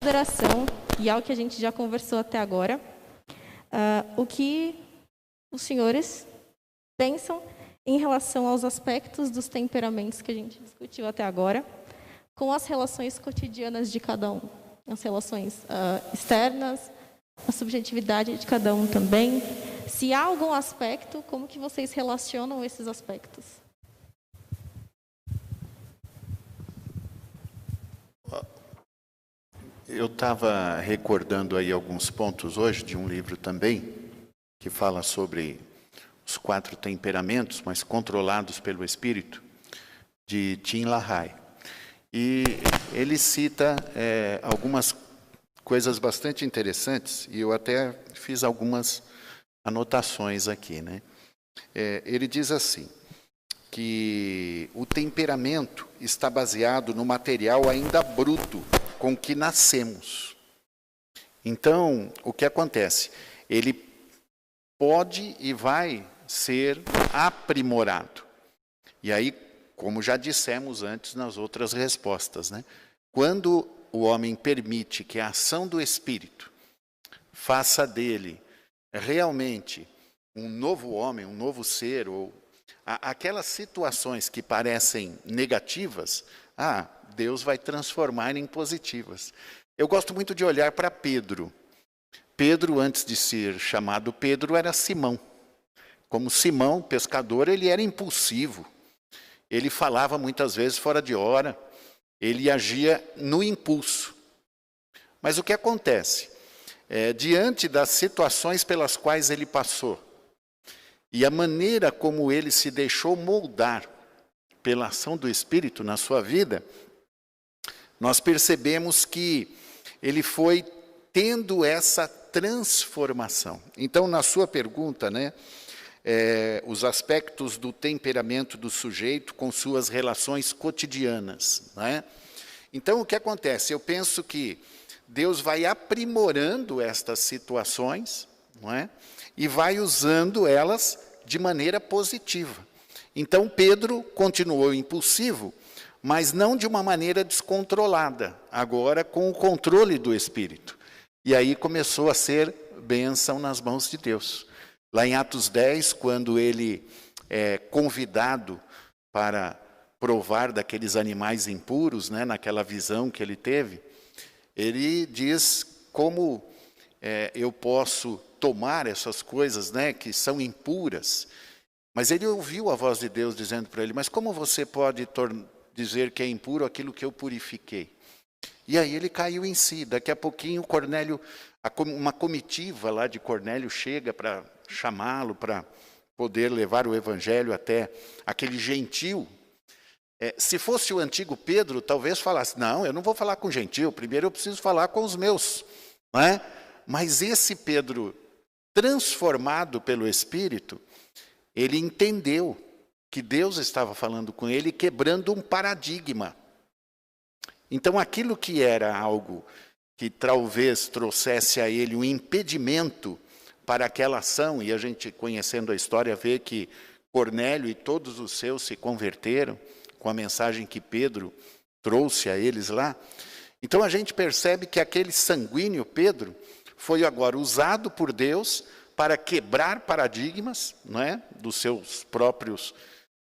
consideração e ao que a gente já conversou até agora, o que os senhores pensam em relação aos aspectos dos temperamentos que a gente discutiu até agora, com as relações cotidianas de cada um, as relações externas, a subjetividade de cada um também. Se há algum aspecto, como que vocês relacionam esses aspectos? Eu estava recordando aí alguns pontos hoje de um livro também, que fala sobre os 4 temperamentos, mas controlados pelo Espírito, de Tim LaHaye. E ele cita algumas coisas bastante interessantes, e eu até fiz algumas anotações aqui, né? Ele diz assim, que o temperamento está baseado no material ainda bruto com que nascemos. Então, o que acontece? Ele pode e vai ser aprimorado. E aí, como já dissemos antes nas outras respostas, né? Quando o homem permite que a ação do Espírito faça dele realmente um novo homem, um novo ser, ou aquelas situações que parecem negativas, Deus vai transformar em positivas. Eu gosto muito de olhar para Pedro. Pedro, antes de ser chamado Pedro, era Simão. Como Simão, pescador, ele era impulsivo. Ele falava muitas vezes fora de hora. Ele agia no impulso. Mas o que acontece? Diante das situações pelas quais ele passou, e a maneira como ele se deixou moldar pela ação do Espírito na sua vida, nós percebemos que ele foi tendo essa transformação. Então, na sua pergunta, né, os aspectos do temperamento do sujeito com suas relações cotidianas, né? Então, o que acontece? Eu penso que Deus vai aprimorando estas situações, não é? E vai usando elas de maneira positiva. Então, Pedro continuou impulsivo, mas não de uma maneira descontrolada, agora com o controle do Espírito. E aí começou a ser bênção nas mãos de Deus. Lá em Atos 10, quando ele é convidado para provar daqueles animais impuros, né, naquela visão que ele teve, ele diz como eu posso tomar essas coisas, né, que são impuras. Mas ele ouviu a voz de Deus dizendo para ele, mas como você pode dizer que é impuro aquilo que eu purifiquei? E aí ele caiu em si. Daqui a pouquinho, Cornélio, uma comitiva lá de Cornélio chega para chamá-lo, para poder levar o evangelho até aquele gentil. Se fosse o antigo Pedro, talvez falasse, não, eu não vou falar com gentil, primeiro eu preciso falar com os meus. Não é? Mas esse Pedro, transformado pelo Espírito, ele entendeu que Deus estava falando com ele, quebrando um paradigma. Então, aquilo que era algo que talvez trouxesse a ele um impedimento para aquela ação, e a gente, conhecendo a história, vê que Cornélio e todos os seus se converteram com a mensagem que Pedro trouxe a eles lá. Então, a gente percebe que aquele sanguíneo Pedro foi agora usado por Deus para quebrar paradigmas, não é, dos seus próprios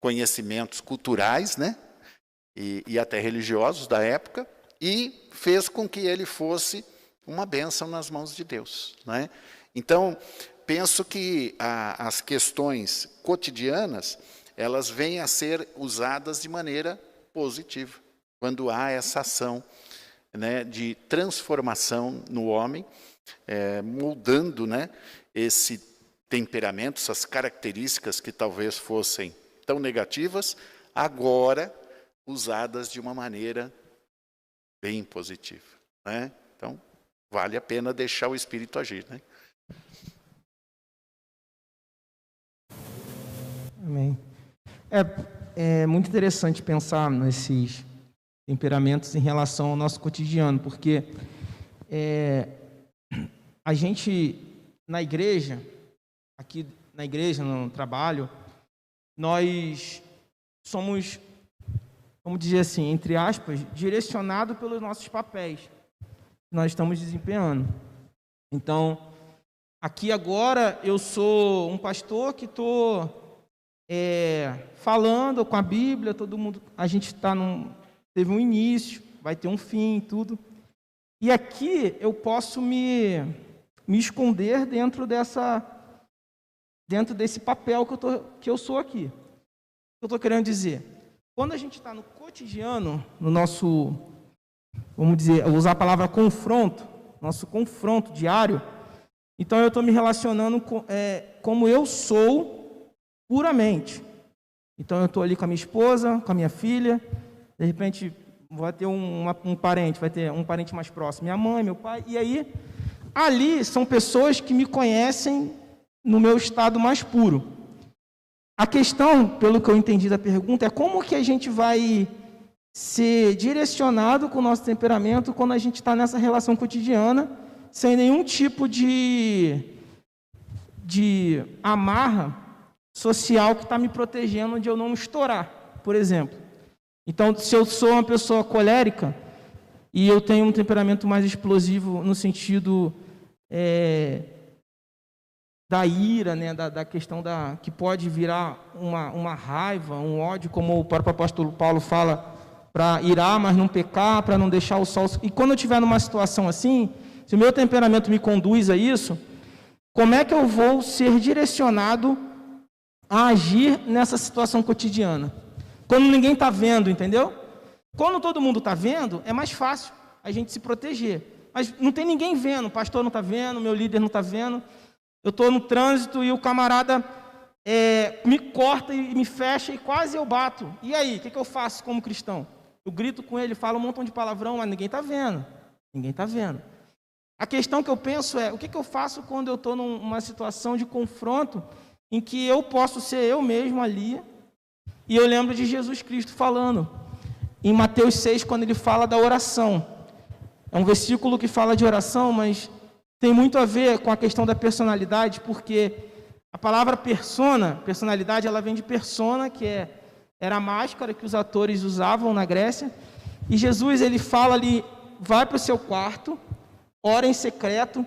conhecimentos culturais, né, e até religiosos da época, e fez com que ele fosse uma bênção nas mãos de Deus, não é? Então, penso que as questões cotidianas, elas vêm a ser usadas de maneira positiva, quando há essa ação, né, de transformação no homem, moldando, né, esse temperamento, essas características que talvez fossem tão negativas, agora usadas de uma maneira bem positiva, né? Então, vale a pena deixar o Espírito agir, né? Amém. É muito interessante pensar nesses temperamentos em relação ao nosso cotidiano, porque a gente, na igreja, aqui na igreja, no trabalho, nós somos, vamos dizer assim, entre aspas, direcionados pelos nossos papéis. que nós estamos desempenhando. Então, aqui agora eu sou um pastor que estou falando com a Bíblia, todo mundo, a gente teve um início, vai ter um fim, tudo. E aqui eu posso me esconder dentro desse papel que eu sou aqui. O que eu estou querendo dizer? Quando a gente está no cotidiano, no nosso, vamos dizer, usar a palavra confronto, nosso confronto diário, então eu estou me relacionando como eu sou puramente. Então eu estou ali com a minha esposa, com a minha filha, de repente vai ter um parente, vai ter um parente mais próximo, minha mãe, meu pai, e aí, ali são pessoas que me conhecem no meu estado mais puro. A questão, pelo que eu entendi da pergunta, é como que a gente vai ser direcionado com o nosso temperamento quando a gente está nessa relação cotidiana, sem nenhum tipo de amarra social que está me protegendo de eu não estourar, por exemplo. Então, se eu sou uma pessoa colérica e eu tenho um temperamento mais explosivo no sentido da ira, né, da questão que pode virar uma raiva, um ódio, como o próprio apóstolo Paulo fala, para irar, mas não pecar, para não deixar o sol... E quando eu estiver numa situação assim, se o meu temperamento me conduz a isso, como é que eu vou ser direcionado a agir nessa situação cotidiana? Quando ninguém está vendo, entendeu? Quando todo mundo está vendo, é mais fácil a gente se proteger. Mas não tem ninguém vendo, o pastor não está vendo, meu líder não está vendo. Eu estou no trânsito e o camarada me corta e me fecha e quase eu bato. E aí, o que eu faço como cristão? Eu grito com ele, falo um montão de palavrão, mas ninguém está vendo. Ninguém está vendo. A questão que eu penso é, o que eu faço quando eu estou numa situação de confronto em que eu posso ser eu mesmo ali? E eu lembro de Jesus Cristo falando, em Mateus 6, quando ele fala da oração. É um versículo que fala de oração, mas tem muito a ver com a questão da personalidade, porque a palavra personalidade, ela vem de persona, que era a máscara que os atores usavam na Grécia. E Jesus, ele fala ali, vai para o seu quarto, ora em secreto.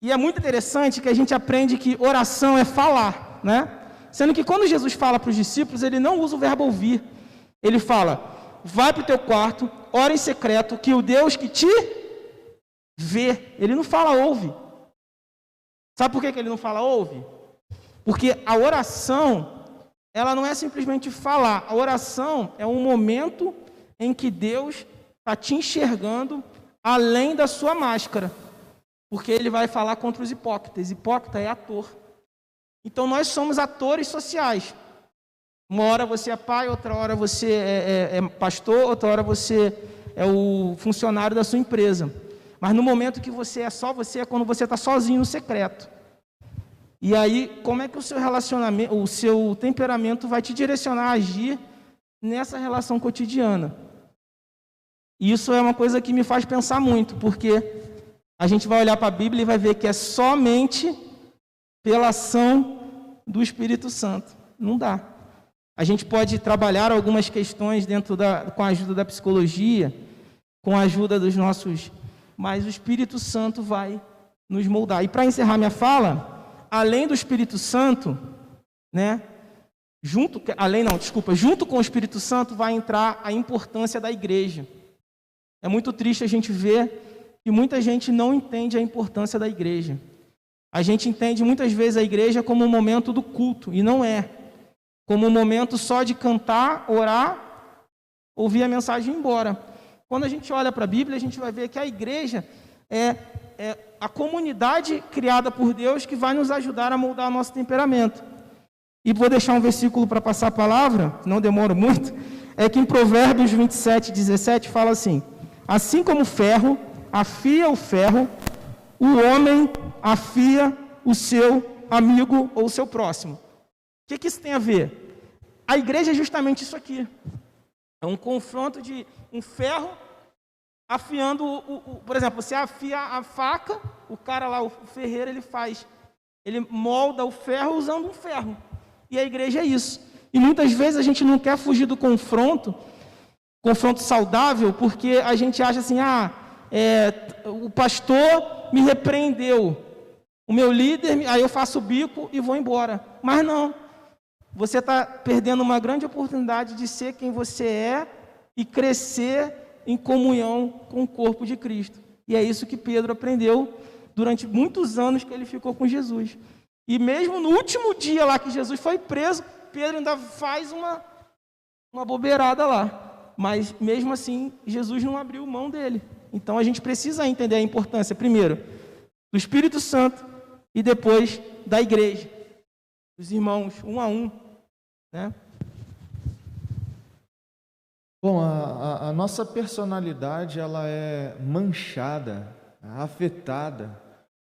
E é muito interessante que a gente aprende que oração é falar, né? Sendo que quando Jesus fala para os discípulos, ele não usa o verbo ouvir. Ele fala, vai para o teu quarto, ora em secreto, que o Deus que te vê. Ele não fala ouve. Sabe por que ele não fala ouve? Porque a oração, ela não é simplesmente falar. A oração é um momento em que Deus está te enxergando além da sua máscara. Porque ele vai falar contra os hipócritas. Hipócrita é ator. Então, nós somos atores sociais. Uma hora você é pai, outra hora você é pastor, outra hora você é o funcionário da sua empresa. Mas no momento que você é só você, é quando você está sozinho no secreto. E aí, como é que o seu relacionamento, o seu temperamento vai te direcionar a agir nessa relação cotidiana? E isso é uma coisa que me faz pensar muito, porque a gente vai olhar para a Bíblia e vai ver que é somente pela ação do Espírito Santo. Não dá. A gente pode trabalhar algumas questões com a ajuda da psicologia, com a ajuda dos nossos... Mas o Espírito Santo vai nos moldar. E para encerrar minha fala, além do Espírito Santo, né, junto com o Espírito Santo vai entrar a importância da igreja. É muito triste a gente ver que muita gente não entende a importância da igreja. A gente entende muitas vezes a igreja como um momento do culto, e não é. Como um momento só de cantar, orar, ouvir a mensagem e ir embora. Quando a gente olha para a Bíblia, a gente vai ver que a igreja é a comunidade criada por Deus que vai nos ajudar a moldar o nosso temperamento. E vou deixar um versículo para passar a palavra, não demoro muito, é que em Provérbios 27, 17 fala assim, assim como o ferro afia o ferro, o homem afia o seu amigo ou o seu próximo. O que isso tem a ver? A igreja é justamente isso aqui. É um confronto de um ferro afiando, por exemplo, você afia a faca, o cara lá, o ferreiro, ele molda o ferro usando um ferro. E a igreja é isso. E muitas vezes a gente não quer fugir do confronto saudável, porque a gente acha assim, o pastor me repreendeu, o meu líder, aí eu faço o bico e vou embora. Mas não, você está perdendo uma grande oportunidade de ser quem você é e crescer em comunhão com o corpo de Cristo. E é isso que Pedro aprendeu durante muitos anos que ele ficou com Jesus. E mesmo no último dia lá que Jesus foi preso, Pedro ainda faz uma bobeirada lá. Mas mesmo assim, Jesus não abriu mão dele. Então a gente precisa entender a importância, primeiro, do Espírito Santo e depois da igreja, dos irmãos, um a um, né? Bom, a nossa personalidade, ela é manchada, afetada,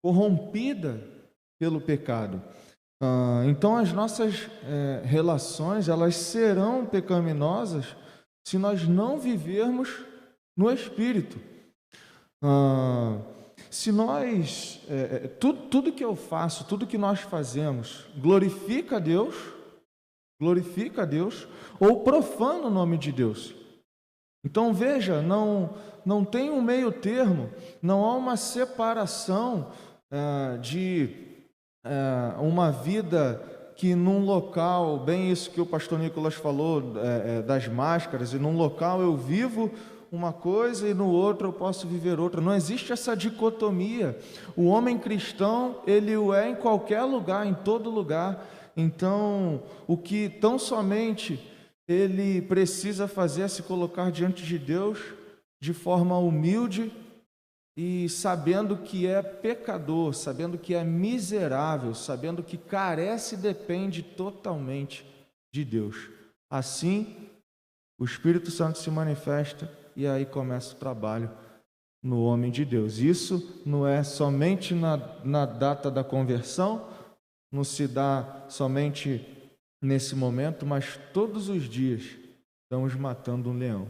corrompida pelo pecado. Então as nossas relações, elas serão pecaminosas se nós não vivermos no Espírito. Se nós, tudo que eu faço, tudo que nós fazemos, glorifica a Deus, ou profana o nome de Deus. Então veja, não tem um meio termo, não há uma separação de uma vida que num local, bem isso que o pastor Nicolas falou, das máscaras, e num local eu vivo uma coisa e no outro eu posso viver outra. Não existe essa dicotomia. O homem cristão, ele o é em qualquer lugar, em todo lugar. Então, o que tão somente ele precisa fazer é se colocar diante de Deus de forma humilde e sabendo que é pecador, sabendo que é miserável, sabendo que carece e depende totalmente de Deus. Assim, o Espírito Santo se manifesta e aí começa o trabalho no homem de Deus. Isso não é somente na data da conversão, não se dá somente nesse momento, mas todos os dias estamos matando um leão.